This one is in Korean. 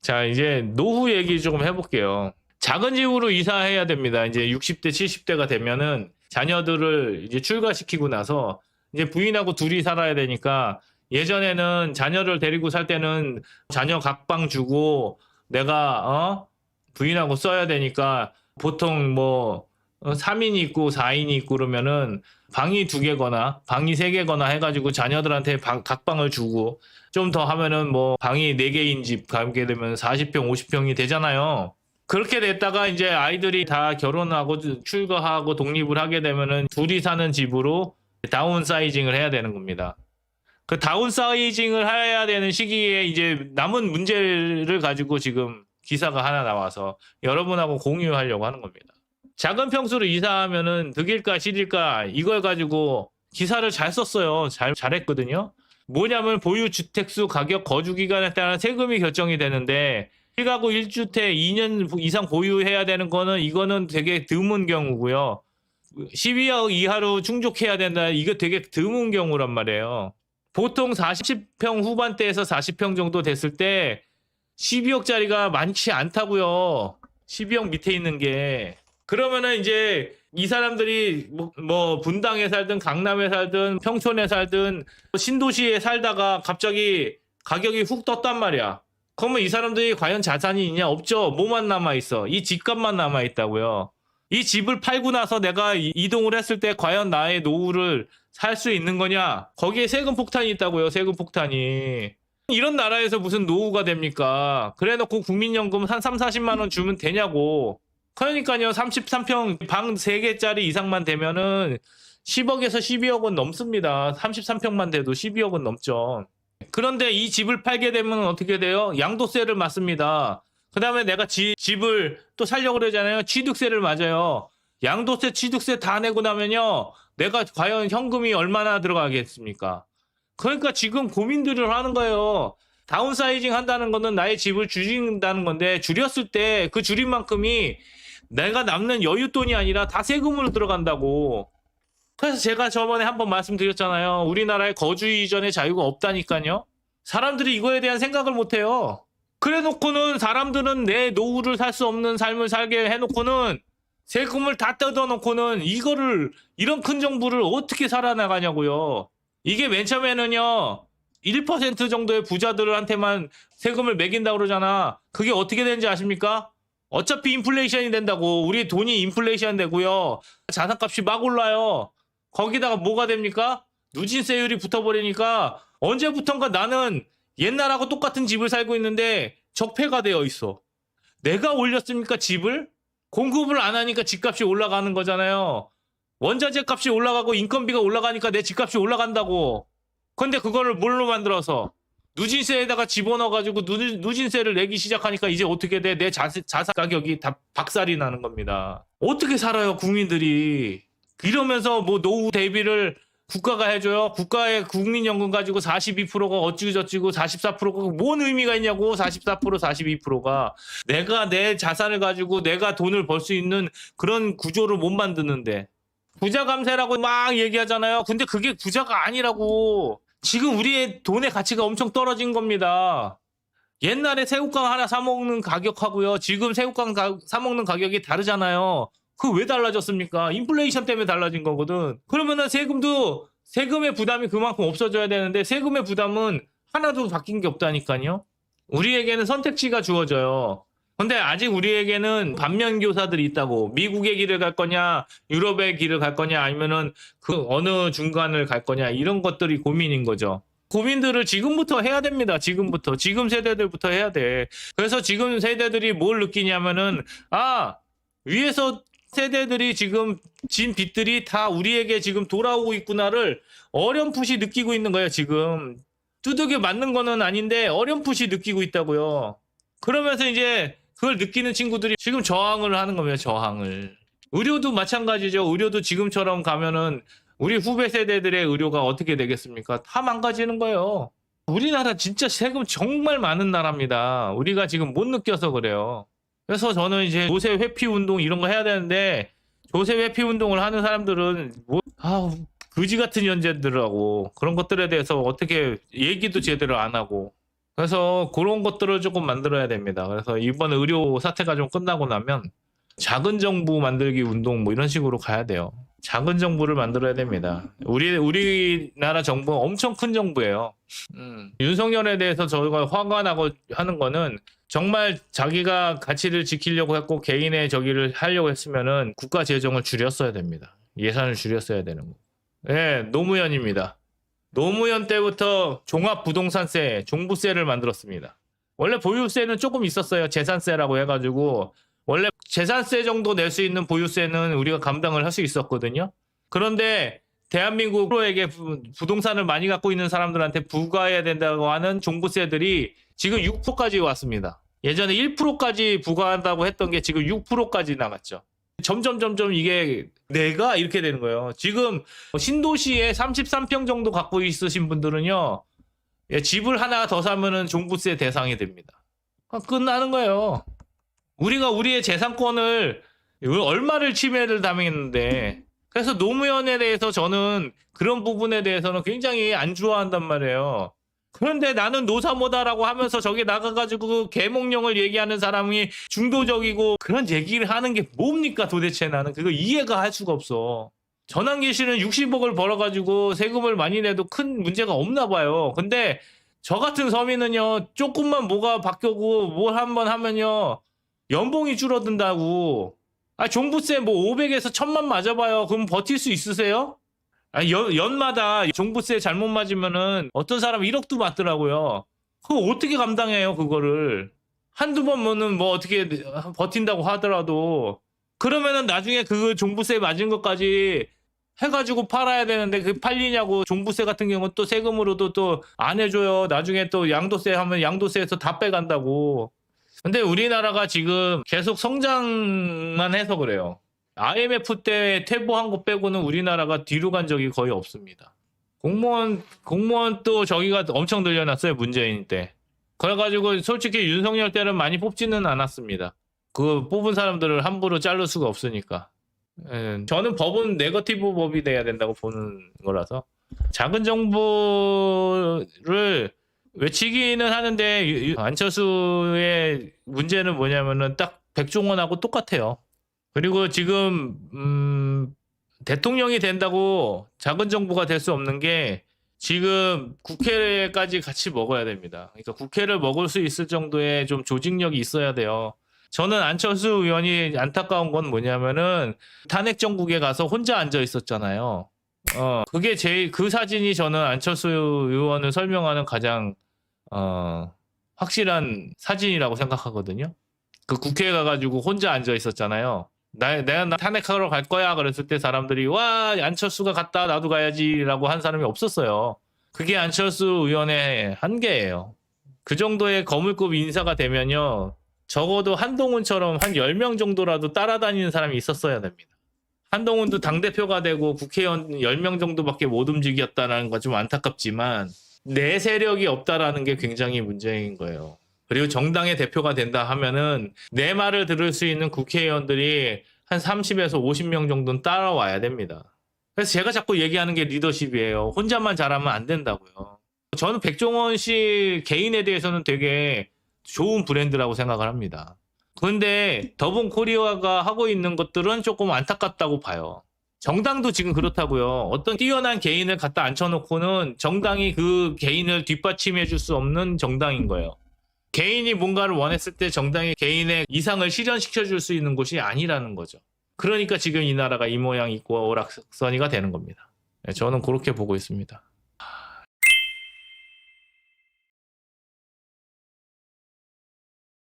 자, 이제 노후 얘기 조금 해볼게요. 작은 집으로 이사해야 됩니다. 이제 60대, 70대가 되면은 자녀들을 이제 출가시키고 나서 이제 부인하고 둘이 살아야 되니까 예전에는 자녀를 데리고 살 때는 자녀 각방 주고 내가 부인하고 써야 되니까 보통 뭐 3인이 있고 4인이 있고 그러면은 방이 2개거나 방이 3개거나 해가지고 자녀들한테 각방을 주고 좀 더 하면은 뭐 방이 4개인 집 가게 되면 40평, 50평이 되잖아요. 그렇게 됐다가 이제 아이들이 다 결혼하고 출가하고 독립을 하게 되면은 둘이 사는 집으로 다운사이징을 해야 되는 겁니다. 그 다운사이징을 해야 되는 시기에 이제 남은 문제를 가지고 지금 기사가 하나 나와서 여러분하고 공유하려고 하는 겁니다. 작은 평수로 이사하면은 득일까 실일까 이걸 가지고 기사를 잘 썼어요. 잘했거든요. 뭐냐면 보유 주택수 가격 거주 기간에 따라 세금이 결정이 되는데 1가구 1주택 2년 이상 보유해야 되는 거는 이거는 되게 드문 경우고요. 12억 이하로 충족해야 된다. 이거 되게 드문 경우란 말이에요. 보통 40평 후반대에서 40평 정도 됐을 때 12억짜리가 많지 않다고요. 12억 밑에 있는 게. 그러면은 이제 이 사람들이 뭐 분당에 살든 강남에 살든 평촌에 살든 신도시에 살다가 갑자기 가격이 훅 떴단 말이야. 그러면 이 사람들이 과연 자산이 있냐? 없죠. 뭐만 남아있어? 이 집값만 남아있다고요. 이 집을 팔고 나서 내가 이동을 했을 때 과연 나의 노후를 살 수 있는 거냐? 거기에 세금 폭탄이 있다고요. 세금 폭탄이. 이런 나라에서 무슨 노후가 됩니까? 그래놓고 국민연금 한 3, 40만 원 주면 되냐고. 그러니까요. 33평 방 3개짜리 이상만 되면은 10억에서 12억은 넘습니다. 33평만 돼도 12억은 넘죠. 그런데 이 집을 팔게 되면 어떻게 돼요? 양도세를 맞습니다. 그 다음에 내가 집을 또 살려고 그러잖아요. 취득세를 맞아요. 양도세, 취득세 다 내고 나면요. 내가 과연 현금이 얼마나 들어가겠습니까? 그러니까 지금 고민들을 하는 거예요. 다운사이징 한다는 거는 나의 집을 줄인다는 건데 줄였을 때 그 줄인 만큼이 내가 남는 여윳돈이 아니라 다 세금으로 들어간다고. 그래서 제가 저번에 한번 말씀드렸잖아요. 우리나라에 거주 이전의 자유가 없다니까요. 사람들이 이거에 대한 생각을 못해요. 그래 놓고는 사람들은 내 노후를 살 수 없는 삶을 살게 해놓고는 세금을 다 뜯어놓고는 이런 큰 정부를 어떻게 살아나가냐고요. 이게 맨 처음에는요. 1% 정도의 부자들한테만 세금을 매긴다고 그러잖아. 그게 어떻게 되는지 아십니까? 어차피 인플레이션이 된다고. 우리 돈이 인플레이션 되고요. 자산값이 막 올라요. 거기다가 뭐가 됩니까? 누진세율이 붙어버리니까 언제부턴가 나는 옛날하고 똑같은 집을 살고 있는데 적폐가 되어 있어. 내가 올렸습니까 집을? 공급을 안 하니까 집값이 올라가는 거잖아요. 원자재 값이 올라가고 인건비가 올라가니까 내 집값이 올라간다고. 근데 그거를 뭘로 만들어서? 누진세에다가 집어넣어가지고 누진세를 내기 시작하니까 이제 어떻게 돼? 내 자산 가격이 다 박살이 나는 겁니다. 어떻게 살아요 국민들이? 이러면서 뭐 노후 대비를 국가가 해줘요? 국가의 국민연금 가지고 42%가 어찌고저찌고 44%가 뭔 의미가 있냐고. 44% 42%가 내가 내 자산을 가지고 내가 돈을 벌 수 있는 그런 구조를 못 만드는데 부자 감세라고 막 얘기하잖아요. 근데 그게 부자가 아니라고. 지금 우리의 돈의 가치가 엄청 떨어진 겁니다. 옛날에 새우깡 하나 사 먹는 가격하고요. 지금 새우깡 사 먹는 가격이 다르잖아요. 그거 왜 달라졌습니까? 인플레이션 때문에 달라진 거거든. 그러면은 세금의 부담이 그만큼 없어져야 되는데 세금의 부담은 하나도 바뀐 게 없다니까요. 우리에게는 선택지가 주어져요. 근데 아직 우리에게는 반면교사들이 있다고. 미국의 길을 갈 거냐, 유럽의 길을 갈 거냐, 아니면은 그 어느 중간을 갈 거냐, 이런 것들이 고민인 거죠. 고민들을 지금부터 해야 됩니다. 지금부터. 지금 세대들부터 해야 돼. 그래서 지금 세대들이 뭘 느끼냐면은, 위에서 세대들이 지금 진 빚들이 다 우리에게 지금 돌아오고 있구나를 어렴풋이 느끼고 있는 거예요, 지금. 두둑이 맞는 거는 아닌데 어렴풋이 느끼고 있다고요. 그러면서 이제 그걸 느끼는 친구들이 지금 저항을 하는 겁니다. 저항을. 의료도 마찬가지죠. 의료도 지금처럼 가면은 우리 후배 세대들의 의료가 어떻게 되겠습니까? 다 망가지는 거예요. 우리나라 진짜 세금 정말 많은 나라입니다. 우리가 지금 못 느껴서 그래요. 그래서 저는 이제 조세 회피 운동 이런 거 해야 되는데 조세 회피 운동을 하는 사람들은 그지 같은 연재들하고 그런 것들에 대해서 어떻게 얘기도 제대로 안 하고 그래서 그런 것들을 조금 만들어야 됩니다. 그래서 이번 의료 사태가 좀 끝나고 나면 작은 정부 만들기 운동 뭐 이런 식으로 가야 돼요. 작은 정부를 만들어야 됩니다. 우리나라 정부는 엄청 큰 정부예요. 윤석열에 대해서 저희가 화가 나고 하는 거는 정말 자기가 가치를 지키려고 했고 개인의 저기를 하려고 했으면은 국가 재정을 줄였어야 됩니다. 예산을 줄였어야 되는 거. 예, 노무현입니다. 노무현 때부터 종합부동산세, 종부세를 만들었습니다. 원래 보유세는 조금 있었어요. 재산세라고 해가지고 원래 재산세 정도 낼 수 있는 보유세는 우리가 감당을 할 수 있었거든요. 그런데 대한민국에게 부동산을 많이 갖고 있는 사람들한테 부과해야 된다고 하는 종부세들이 지금 6%까지 왔습니다. 예전에 1%까지 부과한다고 했던 게 지금 6%까지 나갔죠. 점점 이게 내가 이렇게 되는 거예요. 지금 신도시에 33평 정도 갖고 있으신 분들은요. 집을 하나 더 사면은 종부세 대상이 됩니다. 끝나는 거예요. 우리가 우리의 재산권을 얼마를 침해를 당했는데 그래서 노무현에 대해서 저는 그런 부분에 대해서는 굉장히 안 좋아한단 말이에요. 그런데 나는 노사모다라고 하면서 저기 나가가지고 그 계몽령을 얘기하는 사람이 중도적이고 그런 얘기를 하는 게 뭡니까 도대체 나는 그거 이해가 할 수가 없어. 전환기 씨는 60억을 벌어가지고 세금을 많이 내도 큰 문제가 없나 봐요. 근데 저 같은 서민은요 조금만 뭐가 바뀌고 뭘 한번 하면요 연봉이 줄어든다고. 종부세 뭐 500에서 1000만 맞아봐요. 그럼 버틸 수 있으세요? 연마다 종부세 잘못 맞으면은 어떤 사람은 1억도 맞더라고요. 그거 어떻게 감당해요, 그거를. 한두 번은 뭐 어떻게 버틴다고 하더라도. 그러면은 나중에 그 종부세 맞은 것까지 해가지고 팔아야 되는데 그 팔리냐고. 종부세 같은 경우는 또 세금으로도 또 안 해줘요. 나중에 또 양도세 하면 양도세에서 다 빼간다고. 근데 우리나라가 지금 계속 성장만 해서 그래요. IMF 때 퇴보한 거 빼고는 우리나라가 뒤로 간 적이 거의 없습니다. 공무원 또 저기가 엄청 늘려놨어요. 문재인 때. 그래가지고 솔직히 윤석열 때는 많이 뽑지는 않았습니다. 그 뽑은 사람들을 함부로 자를 수가 없으니까. 저는 법은 네거티브 법이 돼야 된다고 보는 거라서. 작은 정부를 외치기는 하는데 안철수의 문제는 뭐냐면은 딱 백종원하고 똑같아요. 그리고 지금 대통령이 된다고 작은 정부가 될 수 없는 게 지금 국회까지 같이 먹어야 됩니다. 그러니까 국회를 먹을 수 있을 정도의 좀 조직력이 있어야 돼요. 저는 안철수 의원이 안타까운 건 뭐냐면은 탄핵 정국에 가서 혼자 앉아 있었잖아요. 그게 그 사진이 저는 안철수 의원을 설명하는 가장 확실한 사진이라고 생각하거든요. 그 국회에 가가지고 혼자 앉아 있었잖아요. 내가 탄핵하러 갈 거야 그랬을 때 사람들이 와 안철수가 갔다 나도 가야지라고 한 사람이 없었어요. 그게 안철수 의원의 한계예요. 그 정도의 거물급 인사가 되면요 적어도 한동훈처럼 한 10명 정도라도 따라다니는 사람이 있었어야 됩니다. 한동훈도 당대표가 되고 국회의원 10명 정도밖에 못 움직였다는 건 좀 안타깝지만 내 세력이 없다라는 게 굉장히 문제인 거예요. 그리고 정당의 대표가 된다 하면은 내 말을 들을 수 있는 국회의원들이 한 30에서 50명 정도는 따라와야 됩니다. 그래서 제가 자꾸 얘기하는 게 리더십이에요. 혼자만 잘하면 안 된다고요. 저는 백종원 씨 개인에 대해서는 되게 좋은 브랜드라고 생각을 합니다. 그런데 더본 코리아가 하고 있는 것들은 조금 안타깝다고 봐요. 정당도 지금 그렇다고요. 어떤 뛰어난 개인을 갖다 앉혀놓고는 정당이 그 개인을 뒷받침해 줄 수 없는 정당인 거예요. 개인이 뭔가를 원했을 때 정당이 개인의 이상을 실현시켜 줄 수 있는 곳이 아니라는 거죠. 그러니까 지금 이 나라가 이 모양 있고 오락선이가 되는 겁니다. 저는 그렇게 보고 있습니다.